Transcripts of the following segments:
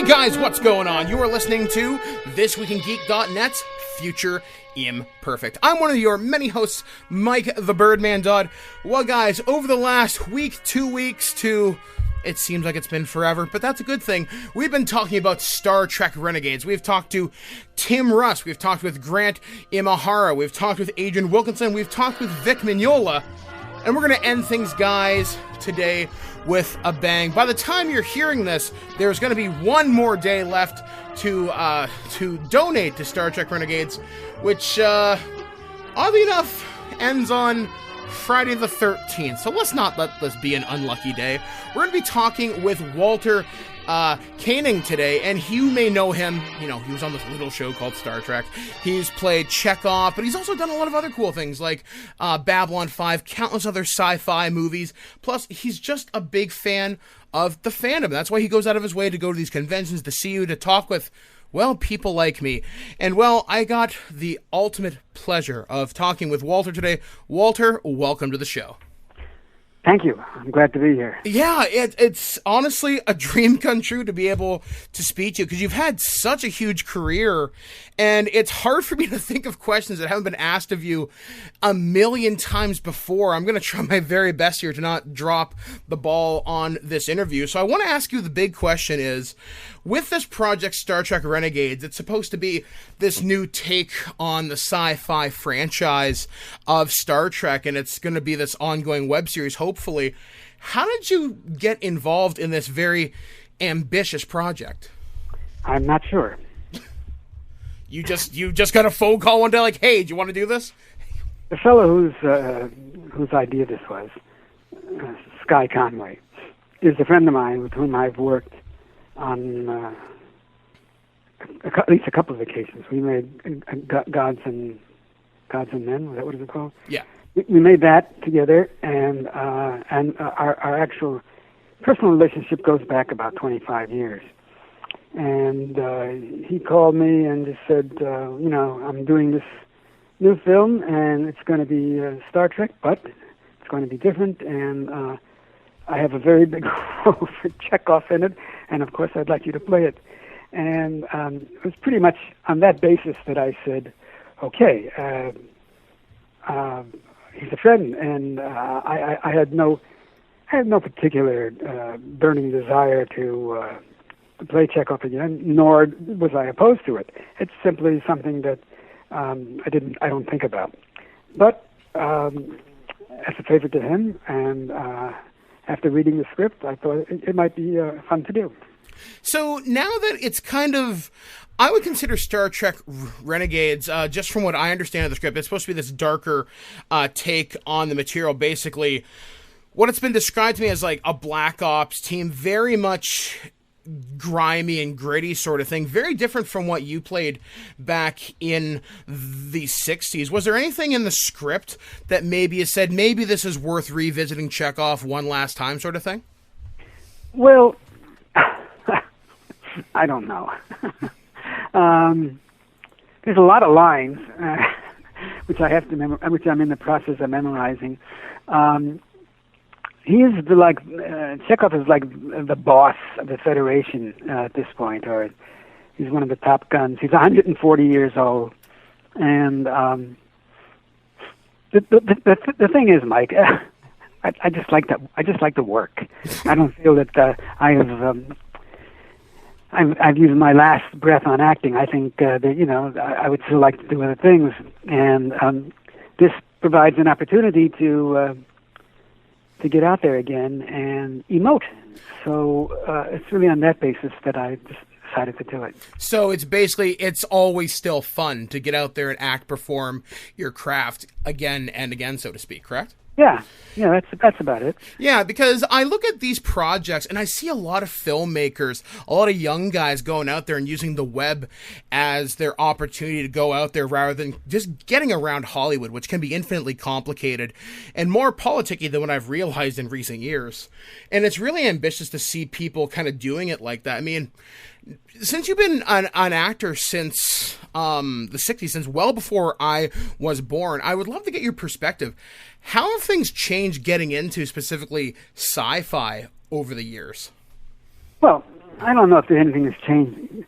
Hey guys, what's going on? You are listening to ThisWeekInGeek.net's Future Imperfect. I'm one of your many hosts, Mike the Birdman Dodd. Well guys, over the last week, 2 weeks to... It seems like it's been forever, but that's a good thing. We've been talking about Star Trek Renegades. We've talked to Tim Russ. We've talked with Grant Imahara. We've talked with Adrian Wilkinson. We've talked with Vic Mignola. And we're going to end things, guys, today with a bang. By the time you're hearing this, there's going to be one more day left to donate to Star Trek Renegades, which, oddly enough, ends on Friday the 13th. So let's not let this be an unlucky day. We're going to be talking with Walter Koenig today, and you may know him. You know, he was on this little show called Star Trek. He's played Chekhov, but he's also done a lot of other cool things like Babylon 5, countless other sci-fi movies. Plus, he's just a big fan of the fandom. That's why he goes out of his way to go to these conventions, to see you, to talk with, well, people like me. And, well, I got the ultimate pleasure of talking with Walter today. Walter, welcome to the show. Thank you. I'm glad to be here. Yeah, it's honestly a dream come true to be able to speak to you, because you've had such a huge career, and it's hard for me to think of questions that haven't been asked of you a million times before. I'm going to try my very best here to not drop the ball on this interview. So I want to ask you, the big question is, with this project, Star Trek Renegades, it's supposed to be this new take on the sci-fi franchise of Star Trek, and it's going to be this ongoing web series, hopefully. How did you get involved in this very ambitious project? I'm not sure. You just got a phone call one day like, hey, do you want to do this? The fellow whose idea this was, Sky Conway, is a friend of mine with whom I've worked on at least a couple of occasions. We made Gods and Men. Was that what it was called? Yeah. We made that together, and our actual personal relationship goes back about 25 years. And he called me and just said, I'm doing this new film, and it's going to be Star Trek, but it's going to be different, and I have a very big role for Chekhov in it, and of course I'd like you to play it. And it was pretty much on that basis that I said, okay, he's a friend, and I had no particular burning desire to play Chekhov again, nor was I opposed to it. It's simply something that I don't think about. But as a favor to him, and after reading the script, I thought it might be fun to do. So now that it's kind of, I would consider Star Trek Renegades, just from what I understand of the script, it's supposed to be this darker take on the material. Basically, what it's been described to me as like a Black Ops team, very much grimy and gritty sort of thing, very different from what you played back in the 60s. Was there anything in the script that maybe you said, maybe this is worth revisiting Chekhov one last time sort of thing? Well, I don't know. There's a lot of lines which I have to which I'm in the process of memorizing. He is Chekhov is like the boss of the Federation at this point, or he's one of the top guns. He's 140 years old, and the thing is, Mike, I just like that. I just like to work. I don't feel that I've used my last breath on acting. I think that I would still like to do other things, and this provides an opportunity to get out there again and emote. So it's really on that basis that I just decided to do it. So it's always still fun to get out there and act, perform your craft again and again, so to speak, correct? Yeah, that's about it. Yeah, because I look at these projects and I see a lot of filmmakers, a lot of young guys going out there and using the web as their opportunity to go out there rather than just getting around Hollywood, which can be infinitely complicated and more politicky than what I've realized in recent years. And it's really ambitious to see people kind of doing it like that. I mean, since you've been an actor since the 60s, since well before I was born, I would love to get your perspective. How have things changed getting into specifically sci-fi over the years? Well, I don't know if anything has changed,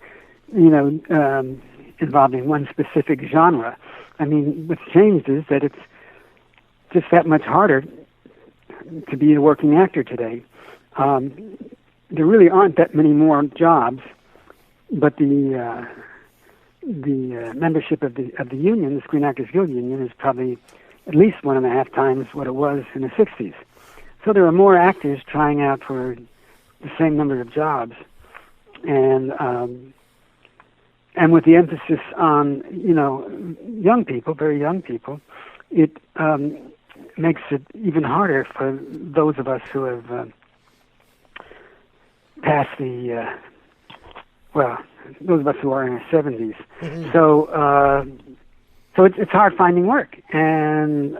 involving one specific genre. I mean, what's changed is that it's just that much harder to be a working actor today. There really aren't that many more jobs, but the membership of the union, the Screen Actors Guild Union, is probably at least 1.5 times what it was in the 60s. So there are more actors trying out for the same number of jobs, and with the emphasis on young people, very young people, it makes it even harder for those of us who have passed those of us who are in our 70s. Mm-hmm. So it's hard finding work, and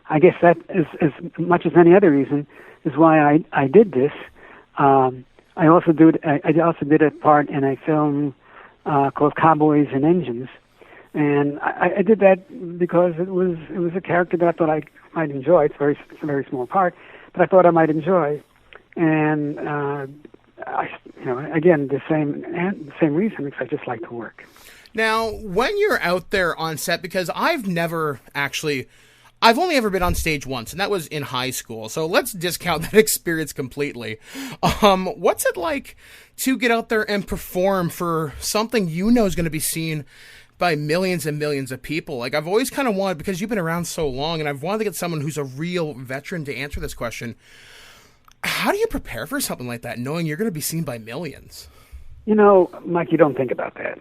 I guess that is as much as any other reason is why I did this. I also did a part in a film called Cowboys and Engines, and I did that because it was a character that I thought I might enjoy. It's a very small part, but I thought I might enjoy, and again the same reason, because I just like to work. Now, when you're out there on set, because I've only ever been on stage once, and that was in high school, so let's discount that experience completely. What's it like to get out there and perform for something is going to be seen by millions and millions of people? Like, I've always kind of wanted, because you've been around so long, and I've wanted to get someone who's a real veteran to answer this question. How do you prepare for something like that, knowing you're going to be seen by millions? Mike, you don't think about that.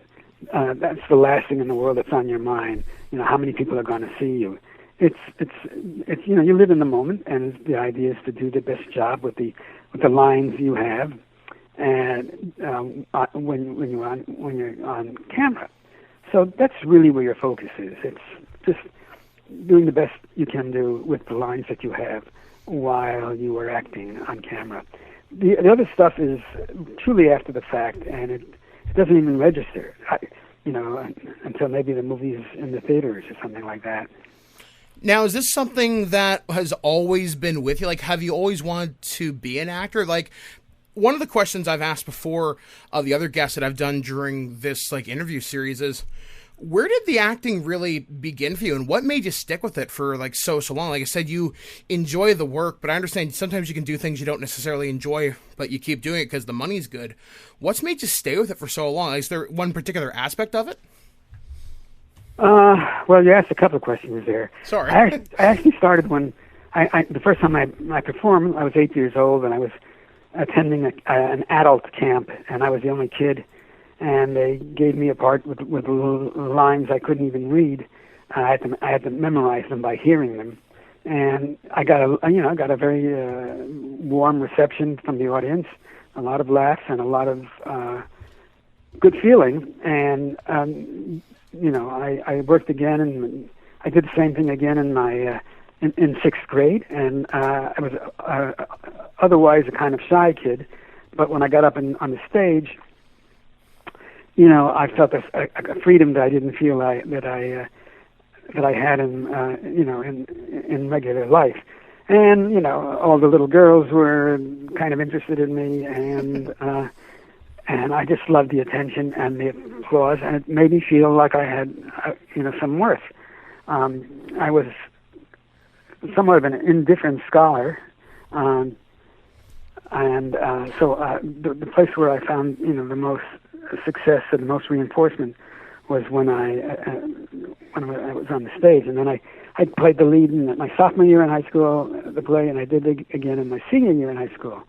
That's the last thing in the world that's on your mind. How many people are going to see you? It's you live in the moment, and the idea is to do the best job with the lines you have, and when you're on camera. So that's really where your focus is. It's just doing the best you can do with the lines that you have while you are acting on camera. The other stuff is truly after the fact, and it doesn't even register, until maybe the movie's in the theaters or something like that. Now, is this something that has always been with you? Like, have you always wanted to be an actor? Like, one of the questions I've asked before of the other guests that I've done during this interview series is, where did the acting really begin for you, and what made you stick with it for so long? Like I said, you enjoy the work, but I understand sometimes you can do things you don't necessarily enjoy, but you keep doing it because the money's good. What's made you stay with it for so long? Is there one particular aspect of it? Well, you asked a couple of questions there. Sorry. I actually started when the first time I performed, I was 8 years old, and I was attending an adult camp, and I was the only kid. And they gave me a part with lines I couldn't even read. I had to memorize them by hearing them, and I got a very warm reception from the audience, a lot of laughs and a lot of good feeling. And I worked again, and I did the same thing again in my in sixth grade, and I was otherwise a kind of shy kid, but when I got up on the stage, I felt a freedom that I didn't feel that I had in regular life, and all the little girls were kind of interested in me, and I just loved the attention and the applause, and it made me feel like I had some worth. I was somewhat of an indifferent scholar, so the place where I found the most success and the most reinforcement was when I was on the stage, and then I played the lead in my sophomore year in high school, the play, and I did it again in my senior year in high school.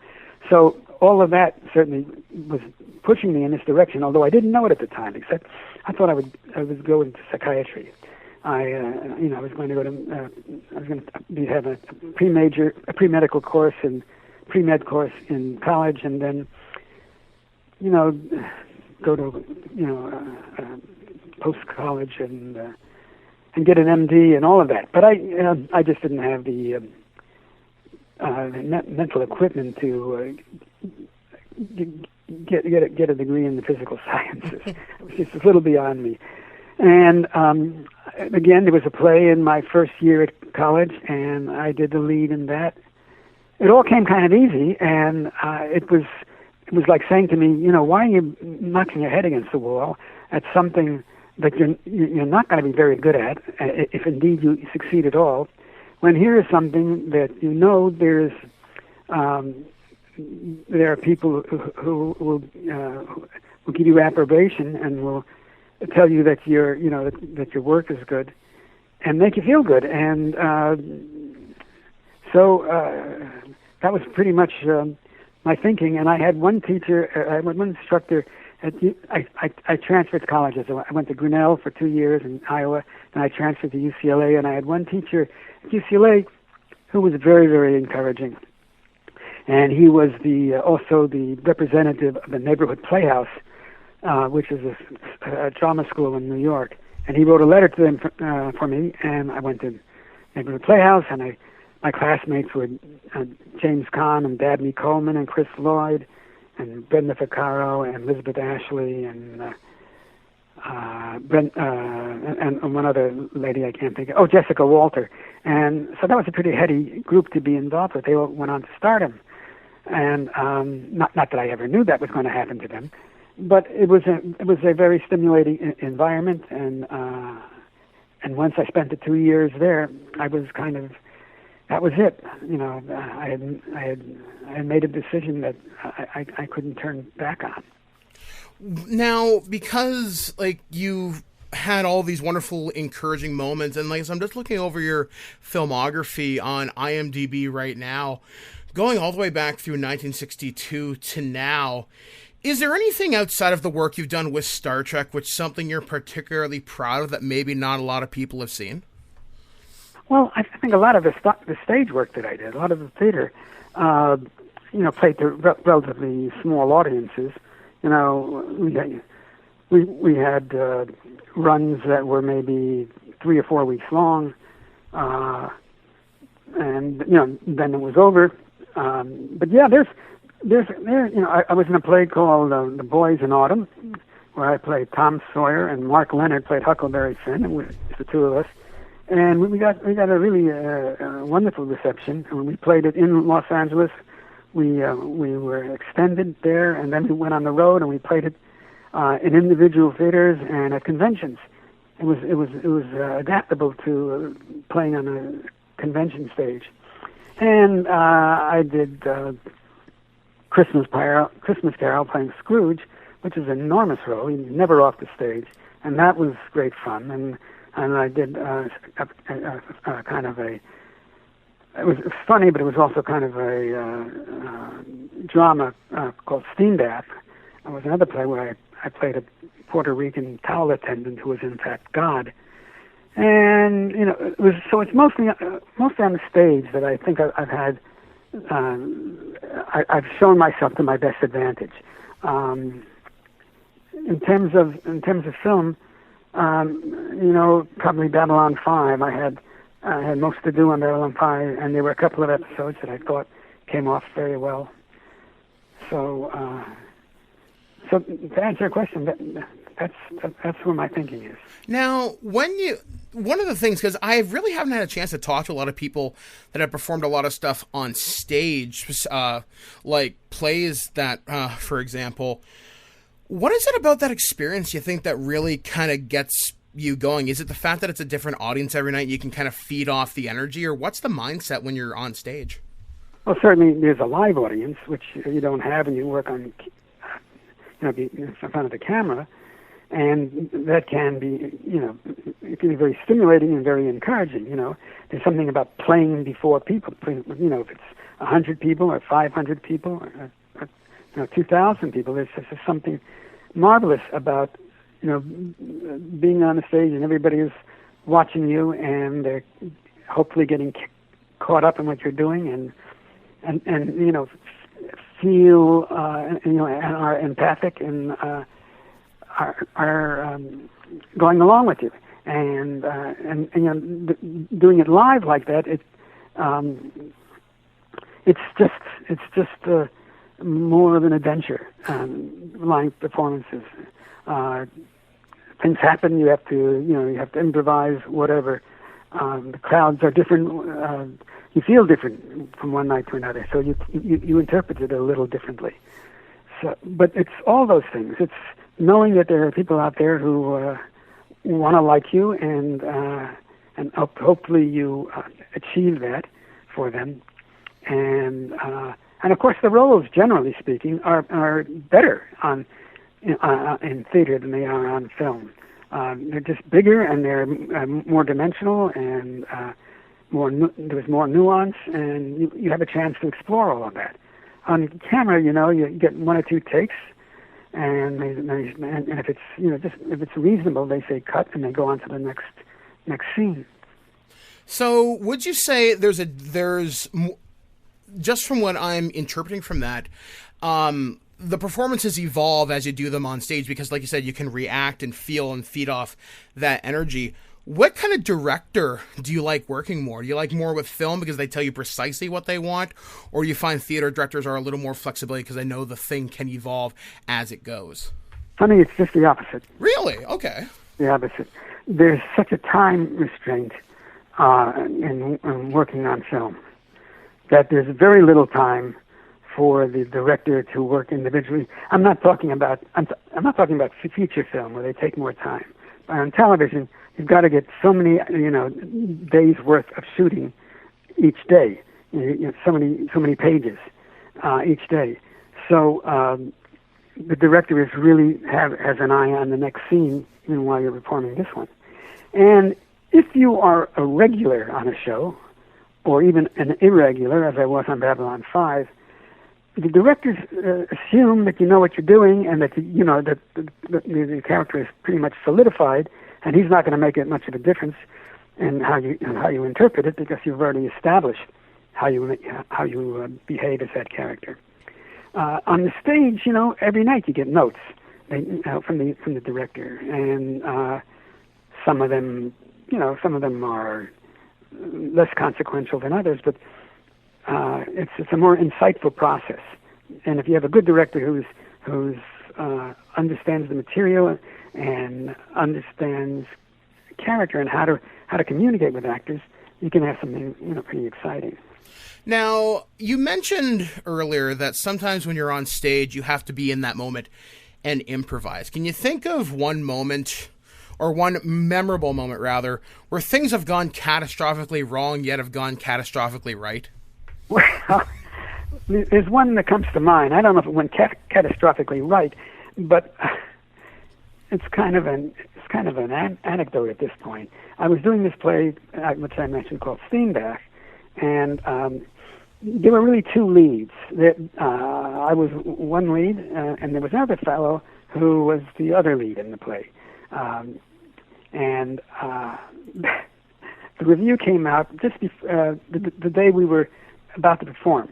So all of that certainly was pushing me in this direction, although I didn't know it at the time, except I thought I would go into psychiatry. I was going to go to have a pre-medical course and pre-med course in college, and then go to post-college and get an MD and all of that. But I just didn't have the mental equipment to get a degree in the physical sciences. It was just a little beyond me. And again, there was a play in my first year at college, and I did the lead in that. It all came kind of easy, and it was it was like saying to me, why are you knocking your head against the wall at something that you're not going to be very good at, if indeed you succeed at all, when here is something that there are people who will give you approbation and will tell you that that your work is good and make you feel good. And so that was pretty much my thinking. And I had one teacher, I had one instructor. I transferred colleges. I went to Grinnell for 2 years in Iowa, and I transferred to UCLA. And I had one teacher at UCLA who was very, very encouraging. And he was also the representative of the Neighborhood Playhouse, which is a drama school in New York. And he wrote a letter to them for me, and I went to Neighborhood Playhouse, and my classmates were James Caan and Dabney Coleman and Chris Lloyd and Brenda Ficcaro and Elizabeth Ashley and one other lady I can't think of. Jessica Walter. And so that was a pretty heady group to be involved with. They all went on to stardom. And not that I ever knew that was going to happen to them, but it was a very stimulating environment. And once I spent the 2 years there, I was that was it. I had made a decision that I couldn't turn back on. Now, because you've had all these wonderful, encouraging moments, and so I'm just looking over your filmography on IMDb right now, going all the way back through 1962 to now. Is there anything outside of the work you've done with Star Trek which something you're particularly proud of that maybe not a lot of people have seen? Well, I think a lot of the stage work that I did, a lot of the theater, played to relatively small audiences. We had runs that were maybe 3 or 4 weeks long, and then it was over. But yeah, I was in a play called The Boys in Autumn, where I played Tom Sawyer and Mark Leonard played Huckleberry Finn, and it was the two of us. And we got a really wonderful reception. And when we played it in Los Angeles, we were extended there, and then we went on the road and we played it in individual theaters and at conventions. It was adaptable to playing on a convention stage. And I did Christmas Carol playing Scrooge, which is an enormous role. He was never off the stage, and that was great fun. And I did a kind of a. It was funny, but it was also kind of a drama called Steam Bath. It was another play where I played a Puerto Rican towel attendant who was in fact God. And it's mostly on the stage that I think I've had. I've shown myself to my best advantage. In terms of film, probably Babylon 5. I had most to do on Babylon 5, and there were a couple of episodes that I thought came off very well. So to answer your question, that's where my thinking is. Now, one of the things, because I really haven't had a chance to talk to a lot of people that have performed a lot of stuff on stage, like plays that, for example, what is it about that experience you think that really kind of gets you going? Is it the fact that it's a different audience every night, you can kind of feed off the energy, or what's the mindset when you're on stage? Well, certainly there's a live audience, which you don't have when you work on, in front of the camera. And that can be, it can be very stimulating and very encouraging. There's something about playing before people. If it's 100 people or 500 people or 2,000 people, there's just something marvelous about, being on the stage and everybody is watching you and they're hopefully getting caught up in what you're doing and feel and are empathic and are going along with you, and doing it live like that, it's just more of an adventure. Live performances, things happen. You have to improvise. Whatever. The crowds are different. You feel different from one night to another, so you interpret it a little differently. but it's all those things. It's knowing that there are people out there who want to like you, and hopefully you achieve that for them. And of course, the roles, generally speaking, are better in theater than they are on film. They're just bigger, and they're more dimensional, and there's more nuance, and you have a chance to explore all of that. On camera, you get one or two takes, and if it's if it's reasonable, they say cut, and they go on to the next scene. So, would you say there's just from what I'm interpreting from that, the performances evolve as you do them on stage because, like you said, you can react and feel and feed off that energy. What kind of director do you like working more? Do you like more with film because they tell you precisely what they want, or you find theater directors are a little more flexibility because they know the thing can evolve as it goes? Funny, it's just the opposite. Really? Okay. The opposite. There's such a time restraint in working on film that there's very little time for the director to work individually. I'm not talking about feature film where they take more time. On television, you've got to get so many days worth of shooting each day. So many pages each day. So the director is really has an eye on the next scene even while you're performing this one. And if you are a regular on a show, or even an irregular, as I was on Babylon 5, the directors assume that you know what you're doing, and that that the character is pretty much solidified, and he's not going to make it much of a difference in how you interpret it, because you've already established how you behave as that character. On the stage, every night you get notes from the director, and some of them are less consequential than others, but it's a more insightful process. And if you have a good director who's understands the material and understands character and how to communicate with actors, you can have something pretty exciting. Now, you mentioned earlier that sometimes when you're on stage, you have to be in that moment and improvise. Can you think of one moment, or one memorable moment rather, where things have gone catastrophically wrong yet have gone catastrophically right? Well, there's one that comes to mind. I don't know if it went catastrophically right, but it's kind of an anecdote at this point. I was doing this play, which I mentioned, called Steenbach, and there were really two leads. I was one lead, and there was another fellow who was the other lead in the play. And the review came out just the day we were about to perform,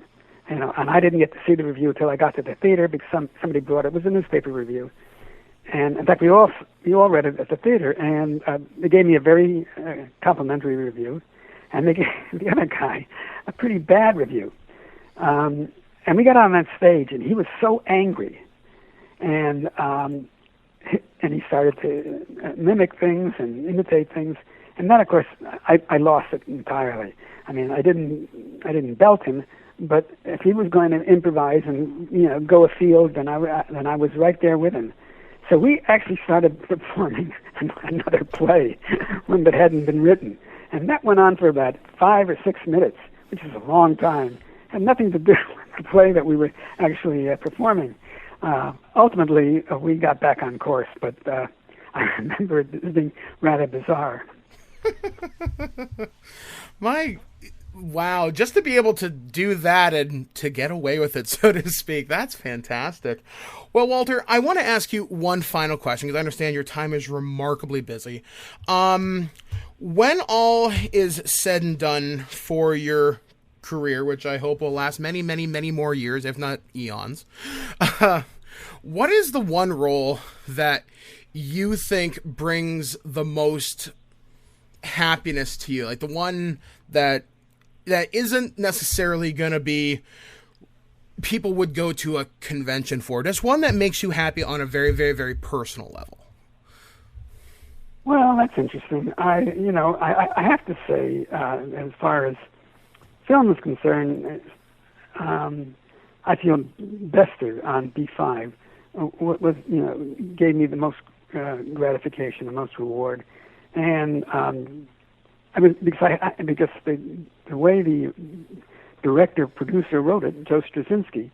and I didn't get to see the review until I got to the theater because somebody brought it. It was a newspaper review, and in fact we all read it at the theater, and they gave me a very complimentary review, and they gave the other guy a pretty bad review. And we got on that stage, and he was so angry, and he started to mimic things and imitate things, and then of course I lost it entirely. I mean, I didn't belt him, but if he was going to improvise and go afield, then I was right there with him. So we actually started performing another play, one that hadn't been written, and that went on for about 5 or 6 minutes, which is a long time. Had nothing to do with the play that we were actually performing. Ultimately, we got back on course, but I remember it being rather bizarre. Wow, just to be able to do that and to get away with it, so to speak, that's fantastic. Well, Walter, I want to ask you one final question, because I understand your time is remarkably busy. When all is said and done for your career, which I hope will last many, many, many more years, if not eons, what is the one role that you think brings the most happiness to you? Like the one that isn't necessarily going to be people would go to a convention for. Just one that makes you happy on a very, very, very personal level. Well, that's interesting. I have to say, as far as film is concerned, I feel Bester on B5 was gave me the most gratification, the most reward, and because the way the director producer wrote it, Joe Straczynski,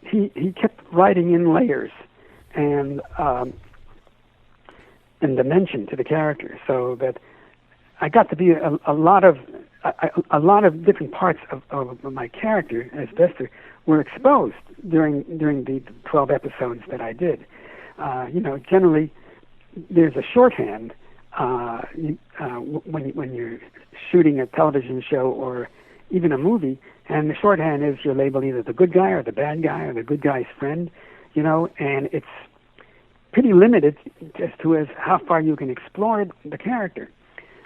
he kept writing in layers and dimension to the character, so that I got to be a lot of different parts of my character as Bester were exposed during the 12 episodes that I did. Generally there's a shorthand when you're shooting a television show or even a movie, and the shorthand is you're labeled either the good guy or the bad guy or the good guy's friend, and it's pretty limited as to how far you can explore the character.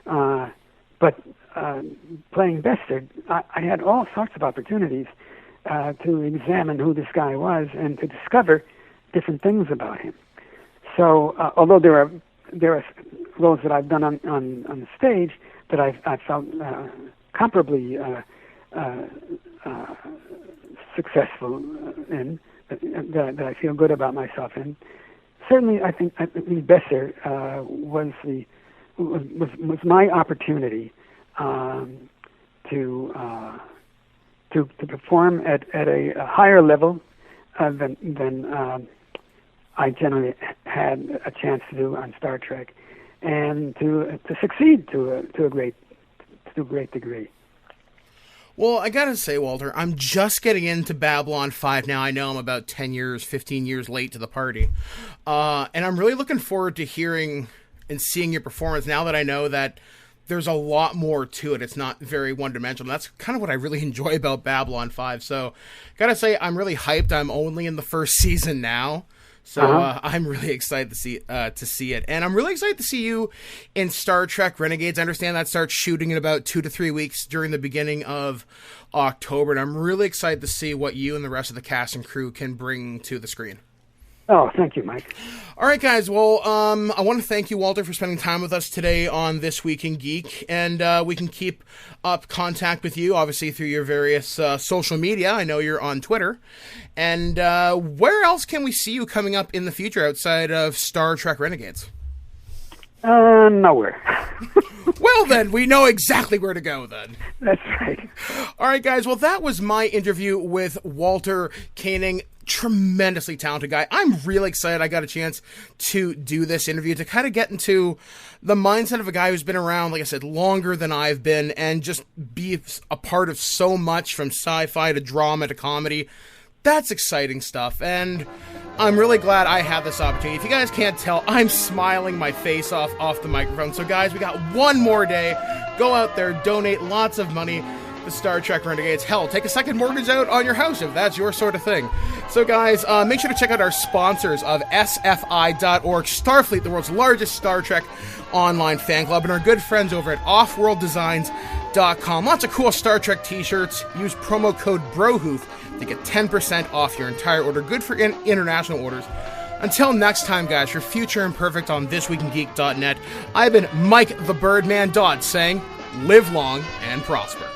But playing Bester, I had all sorts of opportunities to examine who this guy was and to discover different things about him. So, although there are roles that I've done on the stage that I felt comparably successful in, that I feel good about myself in, certainly I think Bester was my opportunity to perform at a higher level than I generally had a chance to do on Star Trek, and to succeed to a great degree. Well, I gotta say, Walter, I'm just getting into Babylon 5 now. I know I'm about 10 years, 15 years late to the party. And I'm really looking forward to hearing and seeing your performance now that I know that there's a lot more to it. It's not very one-dimensional. That's kind of what I really enjoy about Babylon 5. So, gotta say, I'm really hyped. I'm only in the first season now. So I'm really excited to see it. And I'm really excited to see you in Star Trek Renegades. I understand that starts shooting in about 2 to 3 weeks during the beginning of October. And I'm really excited to see what you and the rest of the cast and crew can bring to the screen. Oh, thank you, Mike. All right, guys. Well, I want to thank you, Walter, for spending time with us today on This Week in Geek. And we can keep up contact with you, obviously, through your various social media. I know you're on Twitter. And where else can we see you coming up in the future outside of Star Trek Renegades? Nowhere. Well, then, we know exactly where to go, then. That's right. All right, guys. Well, that was my interview with Walter Koenig. Tremendously talented guy. I'm really excited I got a chance to do this interview, to kind of get into the mindset of a guy who's been around, like I said, longer than I've been, and just be a part of so much, from sci-fi to drama to comedy. That's exciting stuff, and I'm really glad I had this opportunity. If you guys can't tell, I'm smiling my face off the microphone. So guys, we got one more day. Go out there, donate lots of money to Star Trek Renegades. Hell, take a second mortgage out on your house if that's your sort of thing. So guys, make sure to check out our sponsors of sfi.org, Starfleet, the world's largest Star Trek online fan club, and our good friends over at offworlddesigns.com. Lots of cool Star Trek t-shirts. Use promo code BROHOOF to get 10% off your entire order. Good for international orders. Until next time, guys, for Future Imperfect on thisweekingeek.net, I've been Mike the Birdman Dodd saying, live long and prosper.